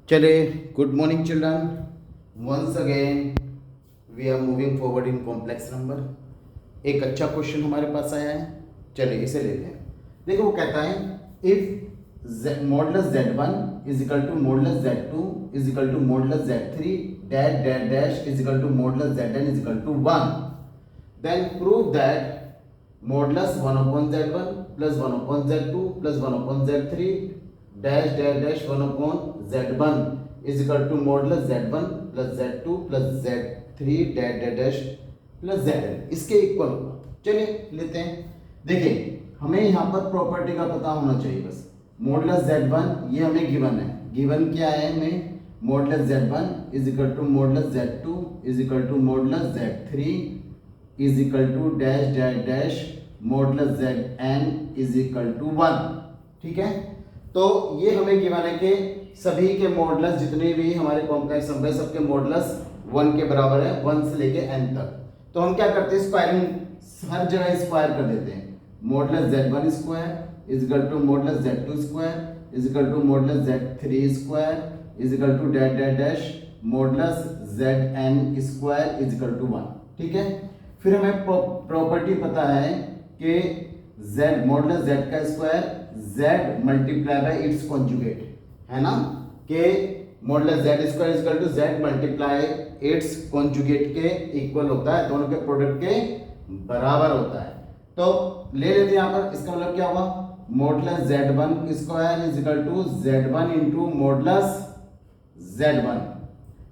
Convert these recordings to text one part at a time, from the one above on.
चले, good morning children. Once again we are moving forward in complex number. एक अच्छा question हमारे पास आया है, चलिए इसे लेते हैं। देखो वो कहता है if modulus z1 is equal to modulus z2 is equal to modulus z3 dash dash dash is equal to modulus zn is equal to 1, then prove that modulus 1 upon z1 plus 1 upon z2 plus 1 upon z3 dash dash dash 1 upon z1 is equal to modulus z1 plus z2 plus z3 dash dash dash plus zn इसके equal होगा। चलिए लेते हैं। देखिए हमें यहाँ पर property का पता होना चाहिए बस। मॉडुलस z1 ये हमें गिवन है, गिवन क्या है हमें, modulus z1 is equal to modulus z2 is equal to modulus z3 is equal to dash dash dash modulus zn is equal to 1। ठीक है, तो ये हमें गिवन है कि सभी के मॉडुलस जितने भी हमारे कॉम्प्लेक्स नंबर है सबके मॉडुलस 1 के बराबर है, 1 से लेके n तक। तो हम क्या करते हैं, स्क्वायरिंग हर जगह स्क्वायर कर देते हैं। Modulus z1 square is equal to modulus z2 square is equal to modulus z3 square is equal to dash dash dash modulus zn square is equal to 1। ठीक है, फिर हमें प्रॉपर्टी पता है कि z मॉडुलस z का square z multiply by its conjugate है ना, कि modulus z square is equal to z multiply its conjugate के इक्वल होता है, दोनों के प्रोडक्ट के बराबर होता है। तो ले लेते हैं यहाँ पर, इसका मतलब क्या हुआ, modulus z1 square is equal to z1 into modulus z1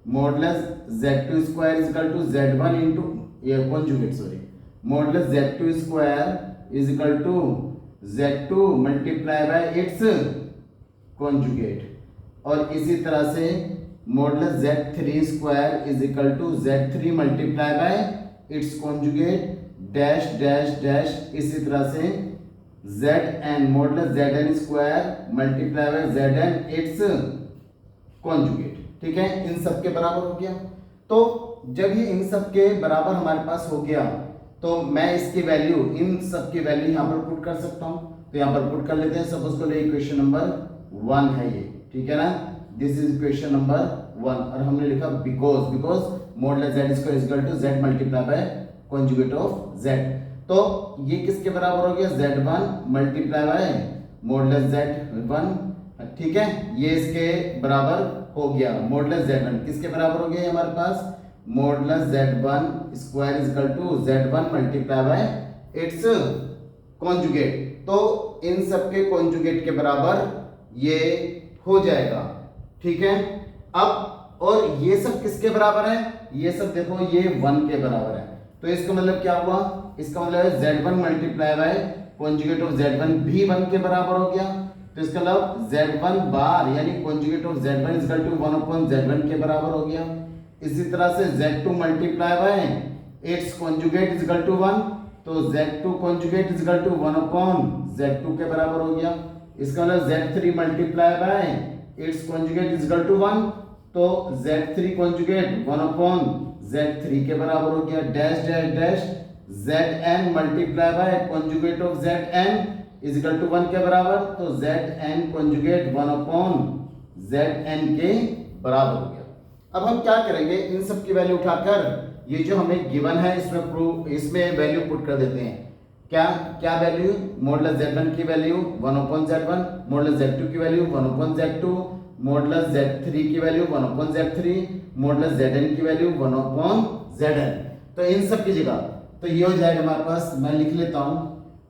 modulus z2 square is equal to z1 into ये conjugate sorry modulus z2 square is equal to z2 multiply by its conjugate, और इसी तरह से modulus z3 square is equal to z3 multiply by its conjugate dash dash dash, इसी तरह से zn modulus zn square multiply by zn its conjugate. ठीक है, इन सब के बराबर हो गया। तो जब ये इन सब के बराबर हमारे पास हो गया तो मैं इसकी वैल्यू, इन सब की वैल्यू यहाँ पर पुट कर सकता हूँ। तो यहाँ पर पुट कर लेते हैं। सपोज करो इक्वेशन नंबर 1 है ये, ठीक है ना, दिस इज इक्वेशन नंबर 1, और हमने लिखा because modulus z square is equal to z multiply by conjugate of z। तो ये किसके बराबर हो गया, z1 multiply bye modulus z1। ठीक है, ये इसके बराबर हो गया। मॉडुलस z1 किसके बराबर हो गया हमारे पास, modulus z1 square is equal to z1 multiply by its conjugate. तो इन सब के कॉन्जुगेट के बराबर ये हो जाएगा। ठीक है, अब और ये सब किसके बराबर है, ये सब देखो ये 1 के बराबर है। तो इसका मतलब क्या हुआ, इसका मतलब है z1 multiply by conjugate of z1 भी 1 के बराबर हो गया। तो इसका मतलब z1 बार यानी conjugate of z1 is equal to 1 upon z1 के बराबर हो गया। इसी तरह से z2 multiply by its conjugate is equal to 1, तो z2 conjugate is equal to 1 upon z2 के बराबर हो गया। इसका मतलब z3 multiply by its conjugate is equal to 1, तो z3 कॉन्जुगेट 1 अपॉन z3 के बराबर हो गया। Dash dash dash zn multiply by conjugate of zn is equal to 1 के बराबर, तो zn कॉन्जुगेट 1 अपॉन zn के बराबर हो गया। अब हम क्या करेंगे, इन सब की वैल्यू उठाकर ये जो हमें गिवन है इसमें वैल्यू पुट कर देते हैं। क्या क्या वैल्यू, मॉडुलस z1 की value 1 upon z1, modulus z2 की value 1 upon z2, modulus z3 की value 1 upon z3, modulus zn की वैल्यू 1 अपॉन zn। तो इन सब की जगह तो ये हो जाएगा हमारे पास, मैं लिख लेता हूँ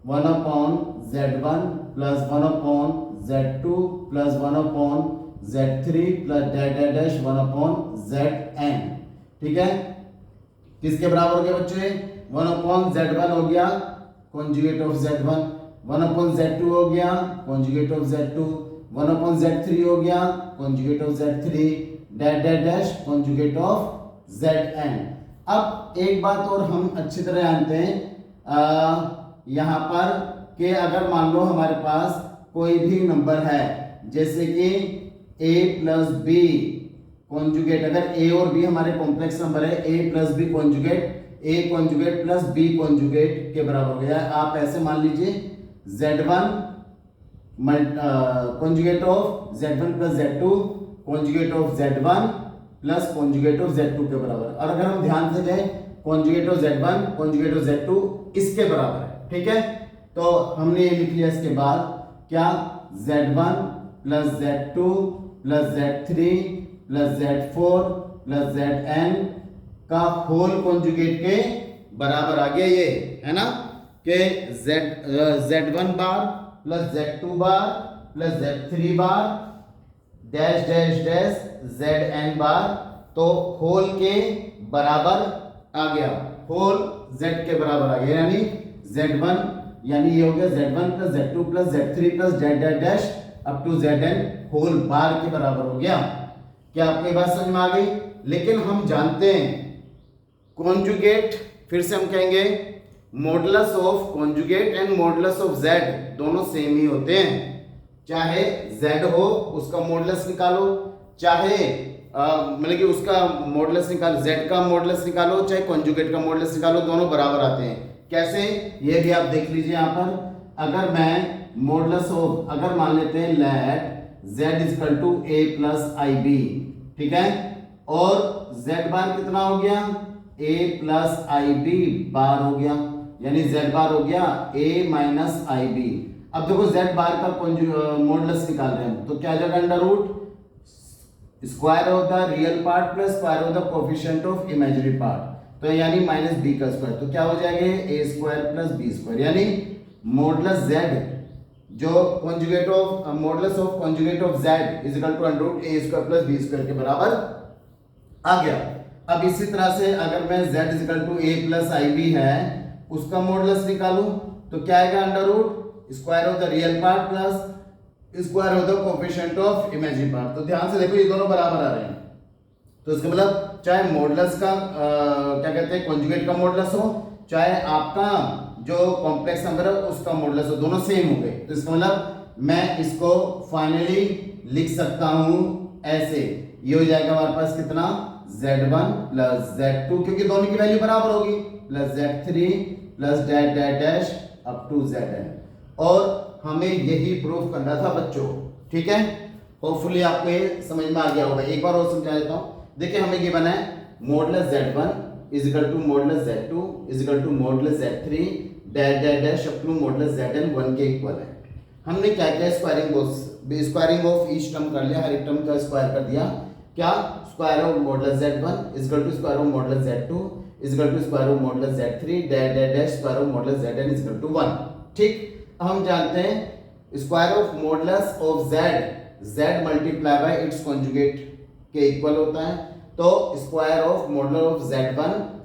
1 upon z1 plus 1 upon z2 plus 1 upon z3 plus dash dash dash 1 upon zn। ठीक है, किसके बराबर हो गया बच्चे, 1 अपॉन z1 हो गया conjugate of z1, 1 upon z2 हो गया conjugate of z2, 1 upon z3 हो गया conjugate of z3 dash dash dash conjugate of zn। अब एक बात और हम अच्छी तरह जानते हैं यहाँ पर कि अगर मान लो हमारे पास कोई भी नंबर है, जैसे कि a प्लस बी कॉन्जुगेट, अगर a और b हमारे कॉम्प्लेक्स नंबर है, a plus B conjugate a conjugate plus b conjugate के बराबर हो गया। आप ऐसे मान लीजिए z1 conjugate of z1 plus z2 conjugate of Z1 plus conjugate of Z2 के बराबर। और अगर हम ध्यान से जाए conjugate of Z1 conjugate of Z2 इसके बराबर है, ठीक है। तो हमने ये लिख लिया इसके बाद क्या, Z1 plus Z2 plus Z3 plus Z4 plus Zn का होल कॉन्जुगेट के बराबर आ गया, ये है ना कि Z1 बार प्लस Z2 बार प्लस Z3 बार डैश डैश डैश Zn बार, तो होल के बराबर आ गया, होल Z के बराबर आ गया, यानी Z1 यानी ये हो गया Z1 plus Z2 plus Z3 plus dash dash dash up to Zn whole bar के बराबर हो गया। क्या आपको बात समझ में आ गई? लेकिन हम जानते हैं कॉन्जुगेट, फिर से हम कहेंगे modulus of conjugate and modulus of Z दोनों सेम ही होते हैं। चाहे Z हो उसका मॉडुलस निकालो, चाहे मतलब कि उसका मॉडुलस निकालो, Z का मॉडुलस निकालो, चाहे कॉन्जुगेट का मॉडुलस निकालो, दोनों बराबर आते हैं। कैसे, ये भी आप देख लीजिए यहाँ पर। अगर मैं मॉडुलस ऑफ, अगर मान लेते हैं let Z equal to A plus IB, ठीक है, और Z बार कितना हो गया, A प्लस IB बार हो गया, यानी Z बार हो गया A माइनस IB। अब देखो Z बार का मॉडुलस निकाल रहे हैं, तो क्या जाएगा, under root square of the real part plus square of the coefficient of imaginary part, तो यानी माइनस बी का स्क्वायर, तो क्या हो जाएगा A square plus B square, यानी मॉडुलस Z जो conjugate of modulus of conjugate of Z is equal to under root A square plus B square के बराबर आ गया। अब इसी तरह से अगर मैं Z is equal to A plus IB है उसका मॉडुलस निकालूं तो क्या आएगा, under root square of the real part plus square of the coefficient of imaginary part. तो ध्यान से देखो ये दोनों बराबर आ रहे हैं, तो इसका मतलब चाहे मॉडुलस का क्या कहते हैं कॉन्जुगेट का मॉडुलस हो, चाहे आपका जो कॉम्प्लेक्स नंबर है उसका मॉडुलस हो, दोनों सेम हो गए। तो इसका मतलब मैं इसको फाइनली लिख सकता हूं ऐसे, ये हो जाएगा हमारे पास कितना, Z1 प्लस Z2, क्योंकि दोनों की वैल्यू बराबर होगी, plus Z3 plus dash dash dash up to Zn। और हमें यही प्रूफ करना था बच्चों, ठीक है। होपफुली आपको ये समझ में आ गया होगा। एक बार और समझा देता हूं। देखिए हमें ये बना है modulus Z1 is equal to modulus Z2 is equal to modulus Z3 dash dash dash up to modulus Zn 1 के इक्वल है। हमने क्या किया, स्क्वायरिंग ऑफ ईच टर्म कर लिया, हर एक टर्म का स्क्वायर कर दिया। क्या, square of modulus Z1 is equal to square of modulus Z2 is equal to square of modulus Z3 dash dash dash square of modulus Zn is equal to 1। ठीक, हम जानते हैं square of modulus of Z multiply by its conjugate के equal होता है। तो square of modulus of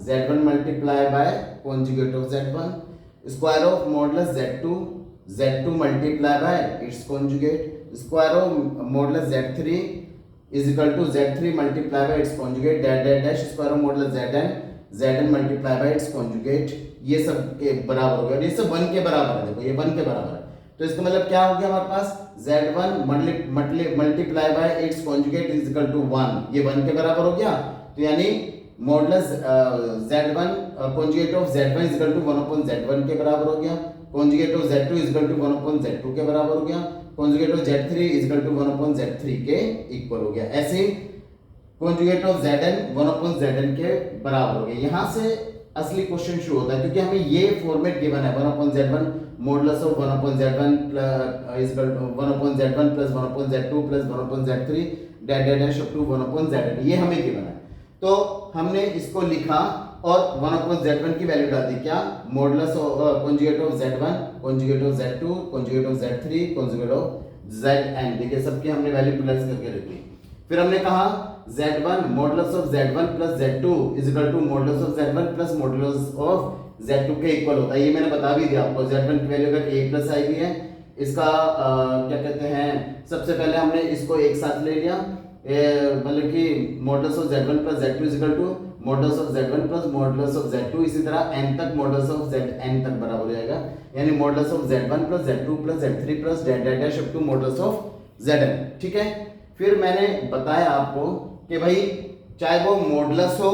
Z1 multiply by conjugate of Z1, square of modulus Z2 multiply by its conjugate, square of modulus Z3 is equal to Z3 multiply by its conjugate dash dash dash square of modulus Zn multiply by its conjugate. ये सब एक बराबर हो गया, ये सब 1 के बराबर है। देखो ये 1 के बराबर है, तो इसका मतलब क्या हो गया हमारे पास, Z1 multiply by its conjugate is equal to 1, ये 1 के बराबर हो गया। तो यानी modulus Z1 conjugate of Z1 is equal to 1/Z1 के बराबर हो गया, conjugate of Z2 is equal to 1/Z2 के बराबर हो गया, conjugate of Z3 is equal to 1/Z3 के इक्वल हो गया। ऐसे कॉन्जुगेट ऑफ Zn 1/Zn के बराबर हो गया। यहां से असली क्वेश्चन शुरू होता है, क्योंकि हमें ये फॉर्मेट गिवन है 1/Z1 modulus of 1/Z1 is equal to 1/Z1 plus 1/Z2 plus 1/Z3 dash dash dash up to 1/Zn, ये हमें गिवन है। तो हमने इसको लिखा और 1/Z1 की वैल्यू डाल दी, क्या, modulus of conjugate of Z1 conjugate of Z2 conjugate of Z3 conjugate of Zn, देखिए सबकी हमने वैल्यू प्लस करके रखी। फिर हमने कहा Z1 modulus of Z1 plus Z2 is equal to modulus of Z1 plus modulus of Z2 के equal होता है। ये मैंने बता भी दिया आपको। Z1 की वैल्यू अगर A प्लस IB है, इसका क्या कहते हैं, सबसे पहले हमने इसको एक साथ ले लिया, मतलब कि modulus of Z1 plus Z2 is equal to modulus of Z1 plus modulus of Z2, इसी तरह n तक मॉडुलस ऑफ Zn तक बराबर हो जाएगा, यानी modulus of Z1 plus Z2 plus Z3 plus dash dash dash up to modulus of Zn। ठीक है, फिर मैंने बताया आपको कि भाई चाहे वो मॉडुलस हो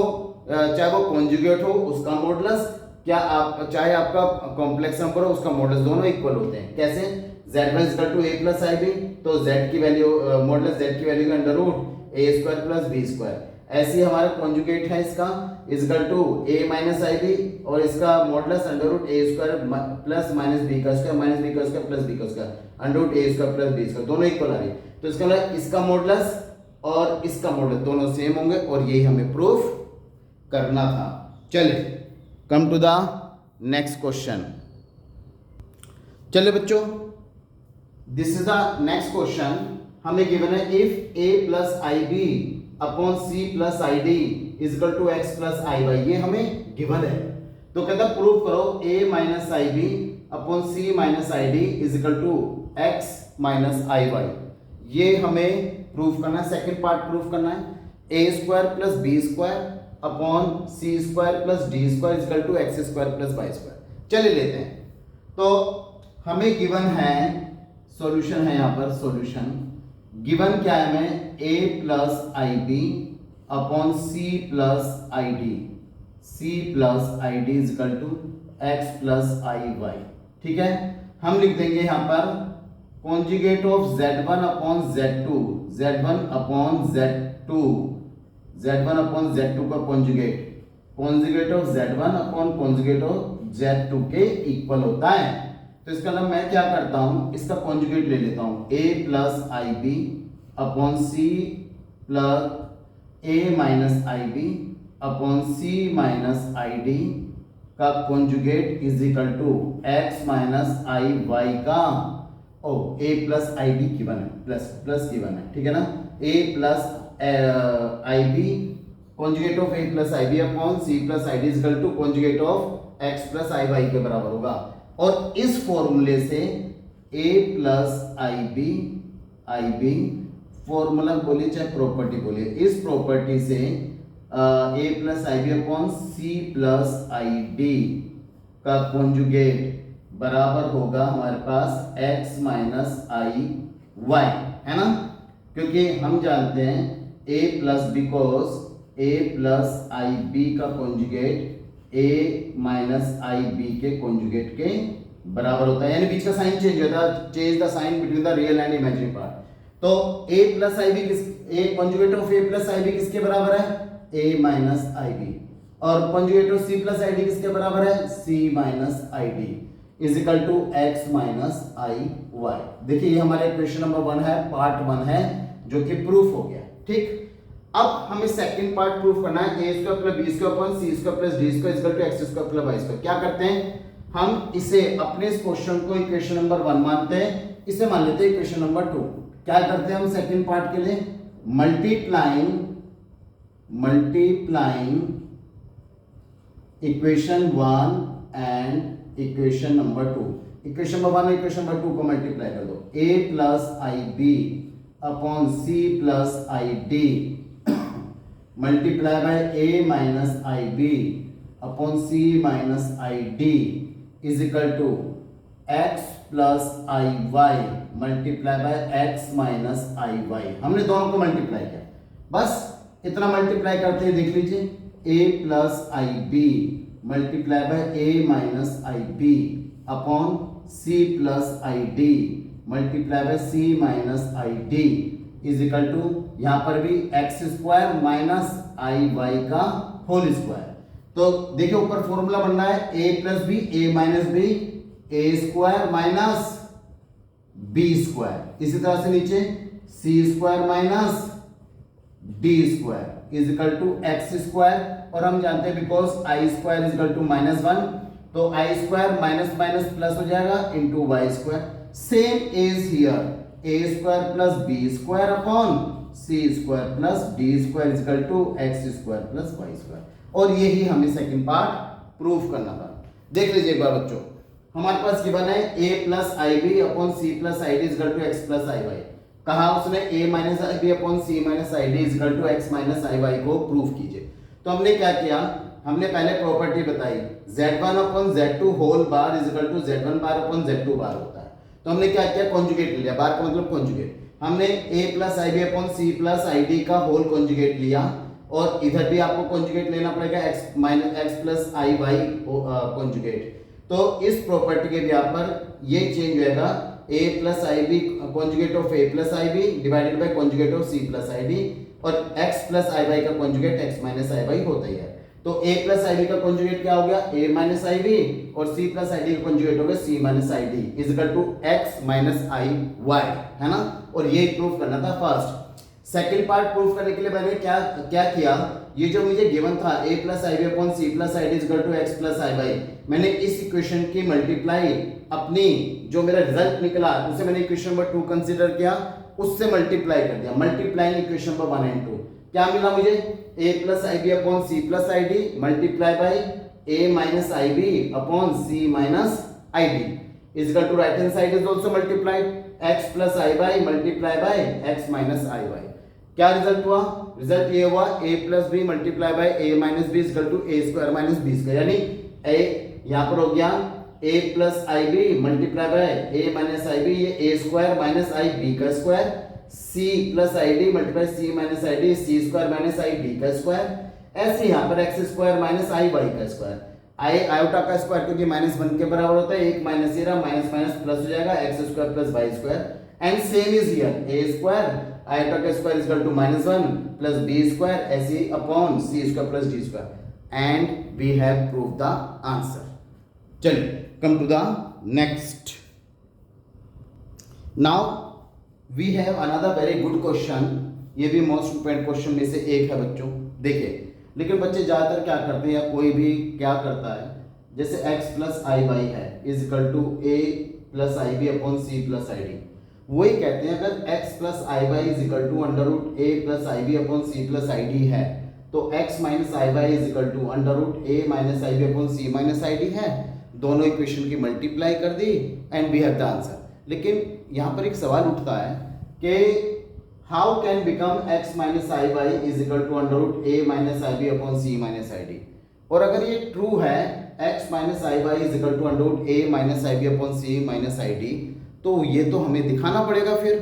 चाहे वो कॉन्जुगेट हो उसका मॉडुलस, क्या आप चाहे आपका कॉम्प्लेक्स नंबर हो उसका मॉडुलस, दोनों इक्वल होते हैं। कैसे, Z1 is equal to A plus IB, तो Z की वैल्यू मॉडुलस Z की वैल्यू का under root A square plus B square. ऐसे ही हमारा कॉन्जुगेट है इसका is equal to A minus I B और इसका modulus under root A square plus minus B का स्क्वायर माइनस बी का स्क्वायर प्लस बी का square under root A square plus B square, दोनों इक्वल आ रही है। तो इसका मतलब इसका मॉडुलस और इसका मॉडुलस दोनों सेम होंगे और यही हमें प्रूफ करना था। चलिए come to the next question. चलिए बच्चों, this is the next question. हमें गिवन है if a plus I B upon C plus I D is equal to x plus I y, ये हमें गिवन है। तो कहता प्रूव करो a minus I B upon c minus I D is equal to x minus I y, ये हमें proof करना है। सेकेंड पार्ट प्रूफ करना है a square plus B square upon c square plus d square equal to x square plus y square. चलिए लेते हैं। तो हमें गिवन है, सॉल्यूशन है यहाँ पर, सॉल्यूशन गिवन क्या है हमें a plus I B upon C plus I D, C plus I D is equal to x plus I Y. ठीक है, हम लिख देंगे यहाँ पर conjugate of z1 upon z2, z1 upon z2, z1 upon z2 का conjugate, conjugate of z1 upon conjugate of z2 के equal होता है। तो इसका मतलब मैं क्या करता हूं, इसका कॉन्जुगेट ले लेता हूं a plus I B upon C plus a minus I B upon c minus I d का conjugate is equal to x minus I y का ओ a plus I b given है, प्लस गिवन है, ठीक है ना। a plus I b conjugate of a plus I B upon C plus I D is equal to conjugate of x plus I y के बराबर होगा। और इस फॉर्मूले से a plus I b formula बोलिए चाहे प्रॉपर्टी बोलिए, इस प्रॉपर्टी से a plus I B upon C plus I d का कॉन्जुगेट बराबर होगा हमारे पास x माइनस आई वाई, है ना। क्योंकि हम जानते हैं a plus because a plus I b का conjugate a minus I b के कॉन्जुगेट के बराबर होता है, यानी बीच का साइन चेंज होता है, change the sign between the real and imaginary part. तो a प्लस आई बी किस, a conjugate of a plus I B किसके बराबर है, a माइनस आई बी, और conjugate of c plus I D किसके बराबर है, c minus I D is equal to x minus I Y. देखिए ये हमारे क्वेश्चन नंबर 1 है, पार्ट 1 है, जो कि प्रूफ हो गया। ठीक, अब हमें सेकंड पार्ट प्रूफ करना है a square plus b square upon c square plus d square equal to x square plus y square. क्या करते हैं हम, इसे अपने इस क्वेश्चन को इक्वेशन नंबर 1 मानते हैं, इसे मान लेते हैं इक्वेशन नंबर 2। क्या करते हैं हम सेकंड पार्ट के लिए, multiplying equation 1 and equation number 2। Equation number 1 और इक्वेशन नंबर 2 को मल्टीप्लाई कर दो, a plus I B upon C plus I d multiply by a minus I B upon c minus I D is equal to x plus I y multiply by x minus I y. हमने दोनों को multiply किया, बस इतना multiply करते हैं, देख लीजिए a plus I b multiply by a minus I B upon c plus I d multiply by c minus I D is equal to, यहाँ पर भी एक्स स्क्वायर माइनस आई वाई का होल स्क्वायर। तो देखिए ऊपर फॉर्मूला बन रहा है a plus b, a minus b, a square minus b square, इसी तरह से नीचे c square minus d square is equal to x square, और हम जानते हैं because i square is equal to -1, तो i square minus minus plus हो जाएगा into y square. Same is here, a square plus b square upon c square plus d square is equal to x square plus y square, और यही हमें second part proof करना था। देख लीजिए एक बार बच्चों, हमारे पास गिवन है a plus I B upon C plus I D is equal to x plus I y. कहा उसने a minus I B upon c minus I D is equal to x minus I y को proof कीजिए। तो हमने क्या किया, हमने पहले प्रॉपर्टी बताई z1 upon z2 whole bar is equal to z1 bar upon z2 bar होता है। तो हमने क्या किया, कॉन्जुगेट ले लिया, बार का मतलब कॉन्जुगेट। हमने a plus I B upon C plus I d का होल कॉन्जुगेट लिया, और इधर भी आपको कॉन्जुगेट लेना पड़ेगा x माइनस एक्स प्लस आई वाई कॉन्जुगेट। तो इस प्रॉपर्टी के यहाँ पर ये चेंज होएगा, a plus I b conjugate of a plus I b divided by conjugate of c plus I d और x प्लस आई वाई का कॉन्जुगेट x माइनस आई y होता ही है। तो a प्लस आई बी का कॉन्जुगेट क्या हो गया, a माइनस आई बी, और c प्लस आई डी का कॉन्जुगेट हो गया c minus I d is equal to x minus I y, है ना। और ये प्रूफ करना था फर्स्ट। सेकंड पार्ट प्रूफ करने के लिए मैंने क्या क्या किया, ये जो मुझे गिवन था a plus I B upon C plus I d is equal to x plus I y, मैंने इस इक्वेशन की मल्टीप्लाई अपनी जो मेरा रिजल्ट निकला उसे मैंने इक्वेशन नंबर 2 कंसीडर किया, उससे मल्टीप्लाई कर दिया, मल्टीप्लाइंग इक्वेशन नंबर 1 एंड 2। क्या मिला मुझे, a plus I B upon C plus I d multiply by a minus I B upon c minus I d is equal to right hand side is also multiplied x plus I y multiply by x minus I y. क्या result हुआ, result ये हुआ a plus b multiply by a minus b is equal to a square minus b square, यानी a यहां पर हो गया a plus I b multiply by a minus I b, ये a square minus I b का square, c plus आई d multiply c minus आई d c square minus आई d का square, ऐसे यहाँ पर x स्क्वायर माइनस आई y का square, i iota का square क्योंकि minus 1 के बराबर होता है, एक माइनस ये रहा, माइनस माइनस प्लस हो जाएगा, x square plus y square, and same is here a square iota का square is equal to minus 1 plus b square ऐसे upon c square plus d square, and we have prove the answer. चलिए come to the next. Now we have another very good question. ये भी most important question में से एक है बच्चों। देखिए, लेकिन बच्चे ज़्यादातर क्या करते हैं या कोई भी क्या करता है, जैसे x प्लस आई वाई है is equal to a plus I B upon C plus I d, वही कहते हैं अगर x plus I y is equal to under root a plus I B upon C plus I d है तो x minus I y is equal to under root a minus I B upon c minus I d है। दोनों equation की multiply कर दी and we have the answer. लेकिन यहाँ पर एक सवाल उठता है कि how can become x minus I y is equal to under root a minus I B upon c minus I d, और अगर ये ट्रू है x minus I y is equal to under root a minus I B upon c minus I d, तो ये तो हमें दिखाना पड़ेगा फिर,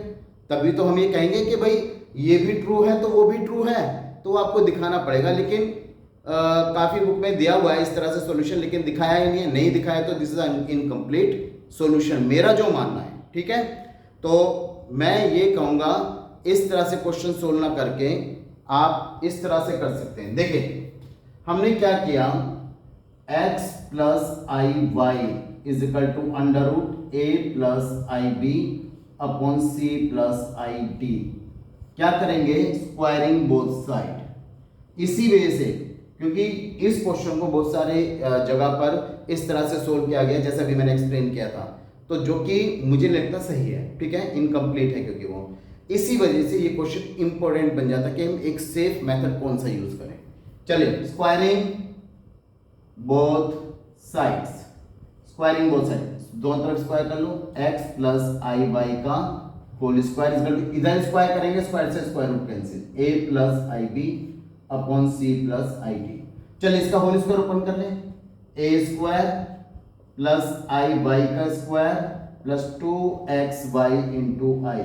तभी तो हम ये कहेंगे कि भाई ये भी ट्रू है तो वो भी ट्रू है, तो आपको दिखाना पड़ेगा। लेकिन काफ़ी बुक में दिया हुआ है इस तरह से सॉल्यूशन, लेकिन दिखाया ही नहीं है, नहीं दिखाया तो दिस इज इनकम्प्लीट सॉल्यूशन, मेरा जो मानना है। ठीक है, तो मैं ये कहूँगा इस तरह से क्वेश्चन सोल्व ना करके आप इस तरह से कर सकते हैं। देखिए हमने क्या किया, x plus I y is equal to under root a plus I B upon C plus I d, क्या करेंगे, स्क्वायरिंग बोथ साइड। इसी वजह से, क्योंकि इस क्वेश्चन को बहुत सारे जगह पर इस तरह से सोल्व किया गया जैसा भी मैंने एक्सप्लेन किया था, तो जो कि मुझे लगता सही है, ठीक है, इनकम्प्लीट है क्योंकि वो, इसी वजह से ये क्वेश्चन इंपॉर्टेंट बन जाता है कि हम एक सेफ मेथड कौन सा यूज करें। चलिए, squaring both sides, squaring both side, दोनों तरफ स्क्वायर कर लो, x प्लस आई वाई का whole square is equal to, इधर स्क्वायर करेंगे, स्क्वायर से square root cancel, a plus I B upon C plus I d. चलिए इसका होल स्क्वायर ओपन कर लें, a square plus I y का square plus 2xy into i,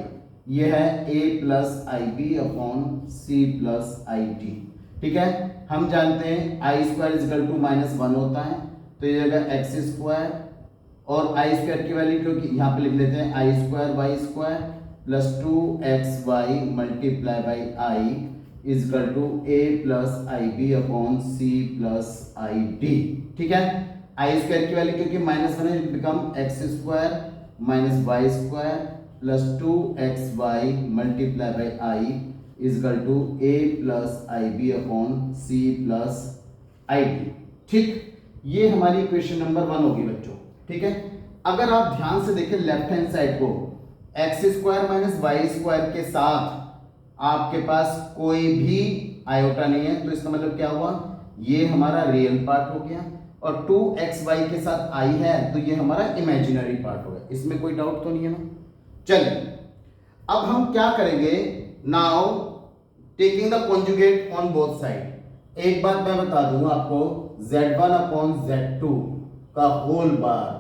ये है a plus I B upon C plus I d. ठीक है, हम जानते हैं i square is equal to minus 1 होता है, तो ये जगह एक्स स्क्वायर और आई स्क्वायर की वैल्यू क्योंकि यहाँ पे लिख लेते हैं i square y square plus 2xy multiply by i is equal to a plus I B upon C plus I d. ठीक है, आई स्क्वायर की वैल्यू क्योंकि माइनस 1 है, become x square minus y square plus 2xy multiply by i is equal to a plus I B upon C plus I d. ठीक, ये हमारी equation number 1 होगी बच्चों। ठीक है, अगर आप ध्यान से देखें लेफ्ट हैंड साइड को, x square minus y square के साथ आपके पास कोई भी आयोटा नहीं है, तो इसका मतलब क्या हुआ, ये हमारा रियल पार्ट हो गया, और 2xy के साथ i है तो ये हमारा इमेजिनरी पार्ट हो गया, इसमें कोई डाउट तो नहीं है ना। चलिए अब हम क्या करेंगे, now taking the conjugate on both side. एक बात मैं बता दूंगा आपको, z1 अपॉन z2 का whole bar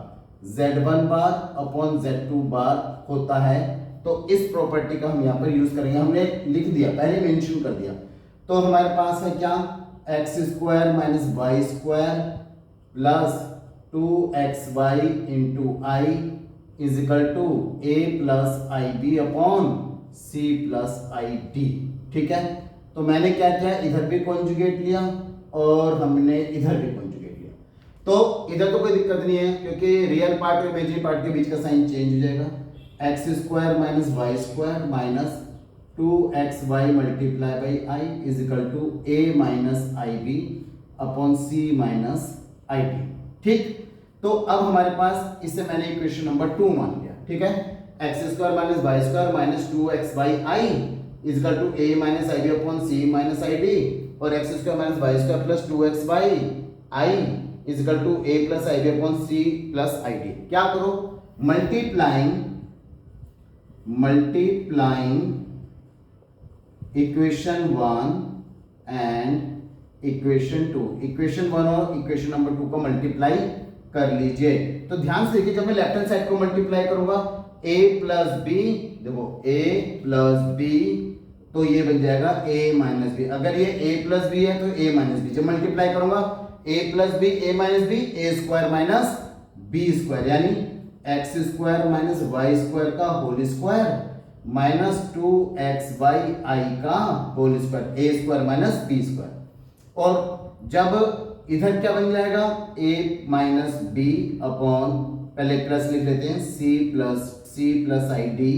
z1 bar upon z2 bar होता है, तो इस प्रॉपर्टी का हम यहाँ पर यूज करेंगे। हमने लिख दिया, पहले मेंशन कर दिया, तो हमारे पास है क्या, x square minus y square plus 2xy into i is equal to a plus I B upon C plus I d. ठीक है, तो मैंने क्या किया, इधर भी कॉन्जुगेट लिया और हमने इधर भी कॉन्जुगेट लिया। तो इधर तो कोई दिक्कत नहीं है क्योंकि रियल पार्ट और इमेजिनरी पार्ट के बीच का साइन चेंज हो जाएगा। X square minus y square minus 2xy multiply by i is equal to a minus I B upon c minus I d. ठीक, तो अब हमारे पास इससे मैंने इक्वेशन नंबर 2 मान लिया। ठीक है, x square minus y square minus 2xy i is equal to a minus I B upon c minus I d, और x square minus y square plus 2xy i is equal to a plus I B upon C plus I d. क्या करो, multiplying equation 1 and equation 2, equation 1 और equation number 2 को multiply कर लीजिए। तो ध्यान से देखिए, जब मैं लेफ्ट हैंड साइड को मल्टीप्लाई करूंगा a प्लस बी, देखो a प्लस बी तो ये बन जाएगा a माइनस बी। अगर ये a प्लस बी है तो a माइनस बी, जब मल्टीप्लाई करूंगा a plus b a minus b a square minus b square, यानी x square minus y square का whole square minus 2xy i का whole square a square minus b square. और जब इधर क्या बन जाएगा, a माइनस बी अपॉन, पहले प्लस लिख लेते हैं, c plus I d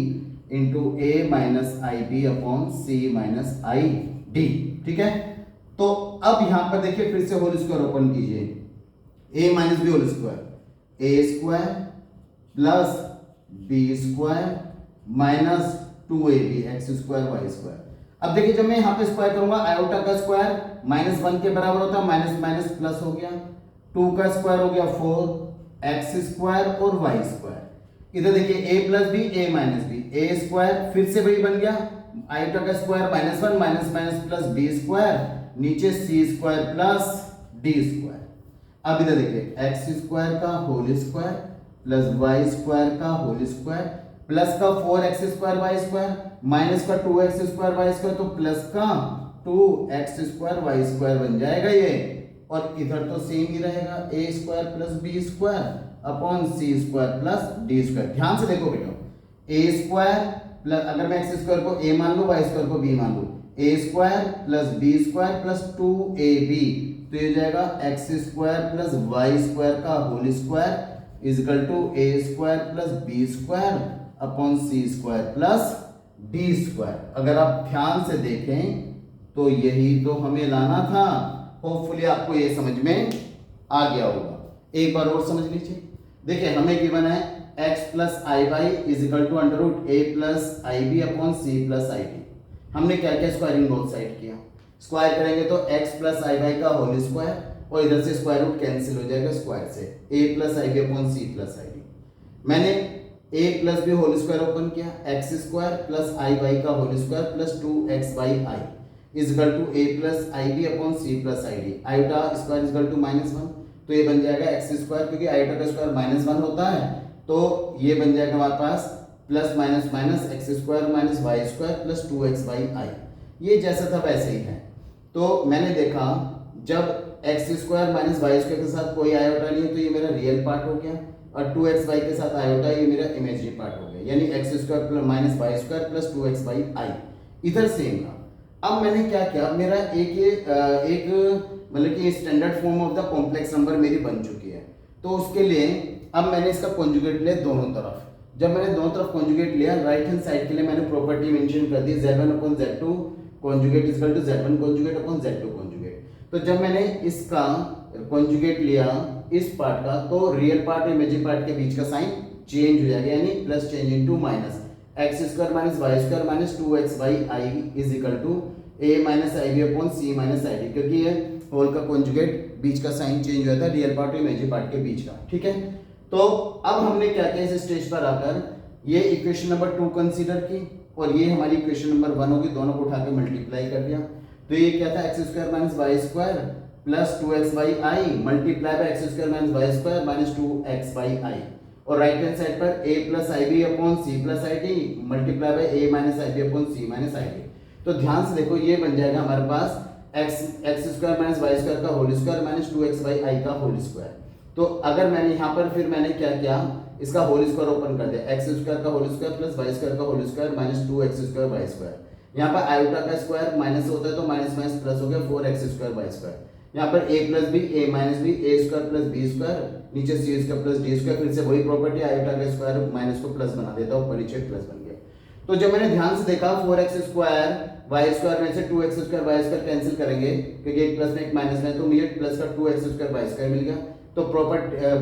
into a minus I B upon c minus I d. ठीक है, तो अब यहां पर देखिए फिर से होल स्क्वायर ओपन कीजिए, a minus b whole square a square plus B square minus 2ab x square y square. अब देखिए जब मैं यहाँ पे स्क्वायर करूंगा, आयोटा का स्क्वायर माइनस 1 के बराबर होता है, माइनस माइनस प्लस हो गया, 2 का स्क्वायर हो गया 4 एक्स स्क्वायर और वाई स्क्वायर। इधर देखिए a plus b a minus b, a square फिर से वही बन गया, आयोटा का square minus 1 minus minus plus B square, नीचे c square plus d square. अब इधर देखिए एक्स स्क्वायर का whole square plus y square का होल स्क्वायर प्लस का 4x square y square minus का 2x स्क्वायर वाई स्क्वायर, तो plus का 2x स्क्वायर वाई स्क्वायर बन जाएगा ये, और इधर तो सेम ही रहेगा a square plus B square upon c square plus d square. ध्यान से देखो बेटा, a स्क्वायर प्लस, अगर मैं x स्क्वायर को a मान लूं, y स्क्वायर को b मान लूं, a square plus b square plus 2ab, तो ये जाएगा x square plus y square का whole square is equal to a square plus b square upon c square plus d square. अगर आप ध्यान से देखें तो यही तो हमें लाना था। होपफुली आपको ये समझ में आ गया होगा। एक बार और समझ लीजिए, देखिए हमें गिवन है x plus I y is equal to under root a plus I B upon C plus I d. हमने क्या किया, स्क्वायरिंग बोथ साइड किया। स्क्वायर करेंगे तो x प्लस आई वाई का होल स्क्वायर, और इधर से स्क्वायर रूट कैंसिल हो जाएगा स्क्वायर से, a plus I B upon C plus I d. मैंने a plus b whole square open किया, एक्स स्क्वायर प्लस आई वाई का whole square plus 2xy i is equal to a plus I B upon C plus I d. Iota square is equal to minus 1, तो ये बन जाएगा x square, क्योंकि iota का square minus 1 होता है, तो ये बन जाएगा हमारे पास plus minus minus x square minus y square plus 2xy i. ये जैसा था वैसे ही है। तो मैंने देखा जब x square minus y square के साथ कोई आयोटा नहीं है तो ये मेरा रियल पार्ट हो गया, और 2xy के साथ आयोटा ये मेरा इमेजिनरी पार्ट हो गया, यानी x square plus minus y square plus 2xy i. इधर सेम था। अब मैंने क्या किया, मेरा एक मतलब कि standard form of the complex number मेरी बन चुकी है। तो उसके लिए अब मैंने इसका कॉन्जुगेट लिया दोनों तरफ। जब मैंने दोनों तरफ कॉन्जुगेट लिया, राइट हैंड साइड के लिए मैंने प्रॉपर्टी मेंशन कर दी, z1 upon z2 conjugate is equal to z1 conjugate upon z2 conjugate. तो जब मैंने इसका कॉन्जुगेट लिया इस पार्ट का, तो रियल पार्ट और इमेजिनरी पार्ट के बीच का साइन चेंज हो जाएगा, यानी plus change into minus, x square minus y square minus 2xy i is equal to a minus I B upon c minus I d, क्योंकि ये होल का कॉन्जुगेट बीच का साइन चेंज हो जाता है रियल पार्ट और इमेजिनरी पार्ट के बीच का। ठीक है, तो अब हमने क्या किया, इस स्टेज पर आकर ये इक्वेशन नंबर 2 कंसीडर की, और ये हमारी इक्वेशन नंबर 1 होगी, दोनों को उठा के मल्टीप्लाई कर दिया। तो ये क्या था, x square minus y square plus 2xy i multiply by x square minus y square minus 2xy i, और राइट हैंड साइड पर a plus I B upon C plus I d multiply by a minus I B upon c minus I d. तो ध्यान से देखो, ये बन जाएगा हमारे पास x square minus y square का whole square minus 2xy i का होल स्क्वायर। तो अगर मैंने यहाँ पर फिर मैंने क्या किया, इसका होल स्क्वायर ओपन कर दिया, एक्स स्क्वायर का whole square plus y square का whole square minus 2x square y square, यहाँ पर आयोटा का स्क्वायर माइनस होता है तो माइनस माइनस प्लस हो गया 4x² बाई स्क्वायर। यहाँ पर a plus b a minus b a square plus B square, नीचे c square plus d square, फिर से वही प्रॉपर्टी आयोटा का स्क्वायर माइनस को प्लस बना देता हूँ, नीचे प्लस बन गया। तो जब मैंने ध्यान से देखा 4x² वाई स्क्वायर में से 2x² वाई स्क्वायर कैंसिल करेंगे क्योंकि एक प्लस में एक माइनस में, तो मुझे प्लस का 2x² वाई स्क्वायर मिल गया। तो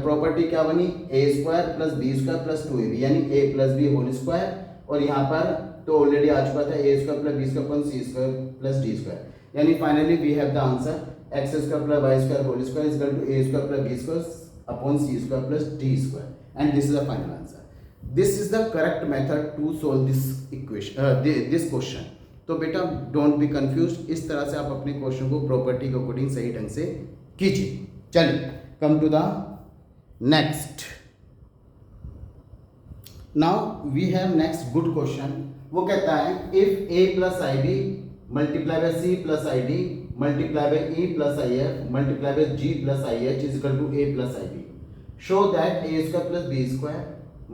प्रॉपर्टी क्या बनी, a square plus B square plus 2ab यानी a plus b whole square, और यहाँ पर तो ऑलरेडी आ चुका था a square plus B square upon c square plus d square, यानी finally we have the answer x square plus y square whole square is equal to a square plus B square upon c square plus d square, and this is the final answer. This is the correct method to solve this equation this question. तो बेटा don't be confused, इस तरह से आप अपने question को property के according सही ढंग से कीजिए। चलिए come to the next. Now we have next good question. वो कहता है if a plus I b multiply by c plus I d multiply by e plus i f multiply by g plus i h is equal to a plus I b, show that a square plus b square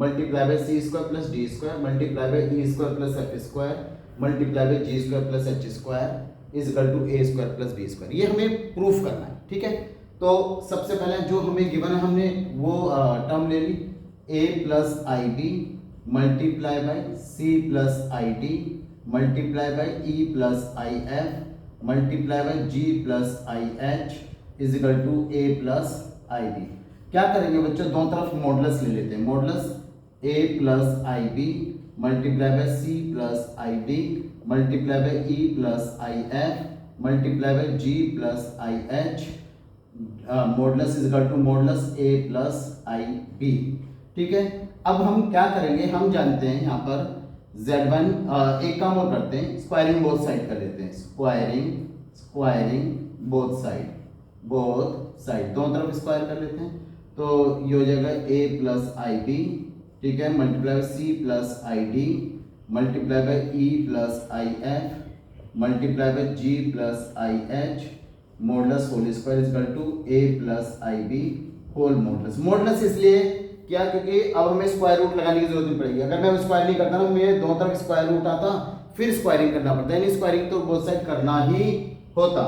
multiply by c square plus d square multiply by e square plus f square multiply by g square plus h square is equal to a square plus b square. ये हमें proof करना है, ठीक है। तो सबसे पहले जो हमें गिवन है हमने वो टर्म ले ली, a plus I b multiply by c plus I d multiply by e plus i f multiply by g plus i h is equal to a plus I b. क्या करेंगे बच्चों, दोनों तरफ मॉडुलस ले लेते हैं, modulus a plus I b multiply by c plus I d multiply by e plus i f multiply by g plus i h modulus is equal to modulus a plus I b, ठीक है। अब हम क्या करेंगे, हम जानते हैं यहाँ पर z1 एक काम और करते हैं, स्क्वायरिंग बोथ साइड कर लेते हैं, स्क्वायरिंग बोथ साइड दोनों तरफ स्क्वायर कर लेते हैं। तो ये हो जाएगा a प्लस आई बी, ठीक है, multiply by c plus I d multiply by e plus i f multiply by g plus i h modulus whole square is equal to a plus I b whole modulus. Modulus इसलिए क्या, क्योंकि अब हमें square root लगाने की जरूरत नहीं पड़ेगी। अगर मैं स्क्वायर नहीं करता ना, मुझे दोनों तरफ स्क्वायर रूट आता फिर स्क्वायरिंग करना पड़ता है, यानी स्क्वायरिंग तो बोथ साइड करना ही होता।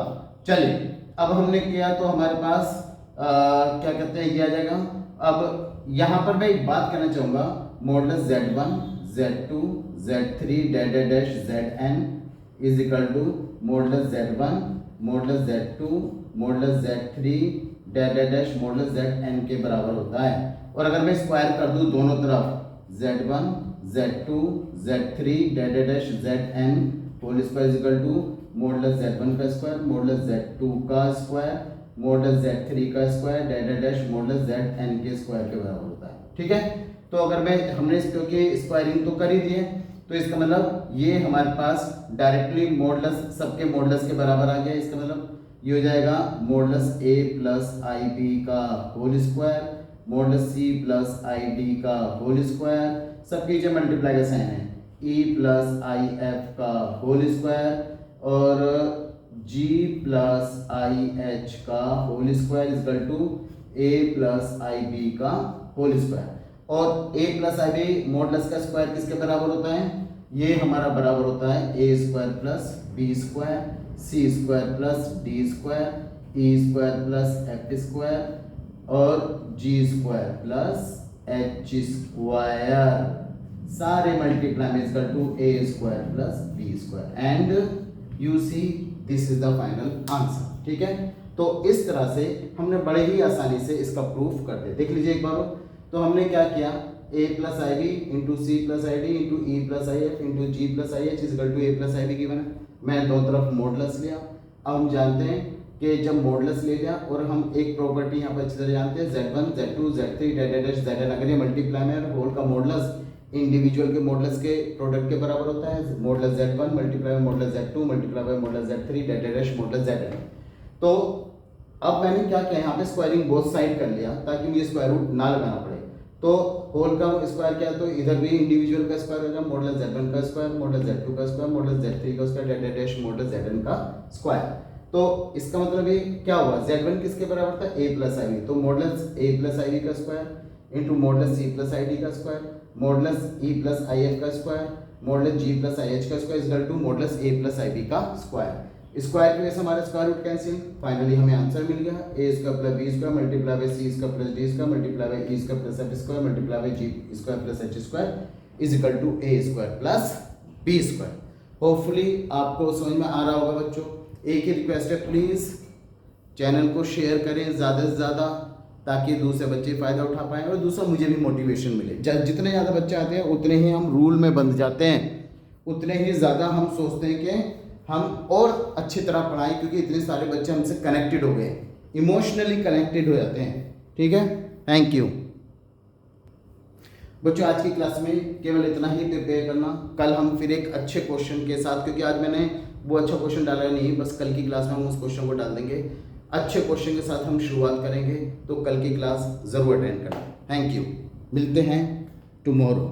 चलिए अब हमने किया तो हमारे पास क्या कहते हैं ये आ जाएगा। अब यहाँ पर मैं एक बात कहना चाहूंगा, modulus z1 z2 z3 dash zn is equal to modulus z1 modulus z2 modulus z3 dash modulus zn के बराबर होता है। और अगर मैं स्क्वायर कर दूं दोनों तरफ z1 z2 z3 dash zn whole square is equal to modulus z1 का स्क्वायर मॉडुलस z2 का स्क्वायर मॉडुलस z3 का स्क्वायर डैश मॉडुलस zn के स्क्वायर के बराबर होता है, ठीक है। तो अगर हमने क्योंकि स्क्वायरिंग तो कर ही दी है, तो इसका मतलब ये हमारे पास डायरेक्टली मॉडुलस सबके मॉडुलस के बराबर आ गया। इसका मतलब ये हो जाएगा modulus a plus I b का whole square modulus c plus आई डी का होल स्क्वायर, सबके नीचे मल्टीप्लाई का साइन है, e प्लस आई एफ का होल स्क्वायर और g प्लस आई एच का whole square is equal to a plus I b का होल स्क्वायर। और a plus I B modulus का स्क्वायर किसके बराबर होता है, ये हमारा बराबर होता है a square plus B square c square plus d square e square plus f square और g square plus h square, सारे मल्टीप्लाई में equal to a square plus b square, and you see this is the final answer, ठीक है। तो इस तरह से हमने बड़े ही आसानी से इसका प्रूफ कर दिया। देख लीजिए एक बार। तो हमने क्या किया, a plus I b into c plus I d into e plus i f into g plus i h is equal to A plus I b given है। मैं दोनों तरफ मॉडुलस लिया। अब हम जानते हैं कि जब मॉडुलस ले लिया और हम एक प्रॉपर्टी यहाँ पर अच्छी तरह जानते हैं z1 z2 z3 dash zn, अगर ये मल्टीप्लाई में होल का मॉडुलस इंडिविजुअल के मॉडुलस के प्रोडक्ट के बराबर होता है, modulus z1 multiply bye modulus z2 multiply bye modulus z3 dash modulus zn। तो अब मैंने क्या किया, यहाँ पे स्क्वायरिंग बोथ साइड कर लिया ताकि मुझे स्क्वायर रूट ना लगाना पड़े। तो होल का स्क्वायर क्या है, तो इधर भी इंडिविजुअल का स्क्वायर होगा, मॉडुलस z1 का स्क्वायर मॉडुलस z2 का स्क्वायर मॉडुलस z3 का स्क्वायर डैश मॉडुलस zn का स्क्वायर। तो इसका मतलब ये क्या हुआ, z1 किसके बराबर था, a प्लस आई बी, तो modulus a plus I b का square into modulus c plus आई डी का square modulus e plus i f का square modulus g plus i h का square equal to modulus a plus I b का square. Square की वजह से हमारा square root cancel, finally हमें answer मिल गया a square plus B square multiply by c square plus d square multiply by e square plus f square multiply by g square plus h square is equal to a square plus B square. Hopefully आपको समझ में आ रहा होगा बच्चों। एक ही request है, प्लीज़ चैनल को शेयर करें ज़्यादा से ज़्यादा ताकि दूसरे बच्चे फ़ायदा उठा पाएँ और दूसरा मुझे भी मोटिवेशन मिले। जितने ज़्यादा बच्चे आते हैं उतने ही हम रूल में बंध जाते हैं, उतने ही ज़्यादा हम सोचते हैं कि हम और अच्छी तरह पढ़ाएं क्योंकि इतने सारे बच्चे हमसे कनेक्टेड हो गए, इमोशनली कनेक्टेड हो जाते हैं। ठीक है, थैंक यू बच्चों। आज की क्लास में केवल इतना ही प्रिपेयर करना। कल हम फिर एक अच्छे क्वेश्चन के साथ, क्योंकि आज मैंने वो अच्छा क्वेश्चन डाला नहीं, बस कल की क्लास में हम उस क्वेश्चन को डाल देंगे। अच्छे क्वेश्चन के साथ हम शुरुआत करेंगे, तो कल की क्लास ज़रूर अटेंड करना। थैंक यू, मिलते हैं टुमारो।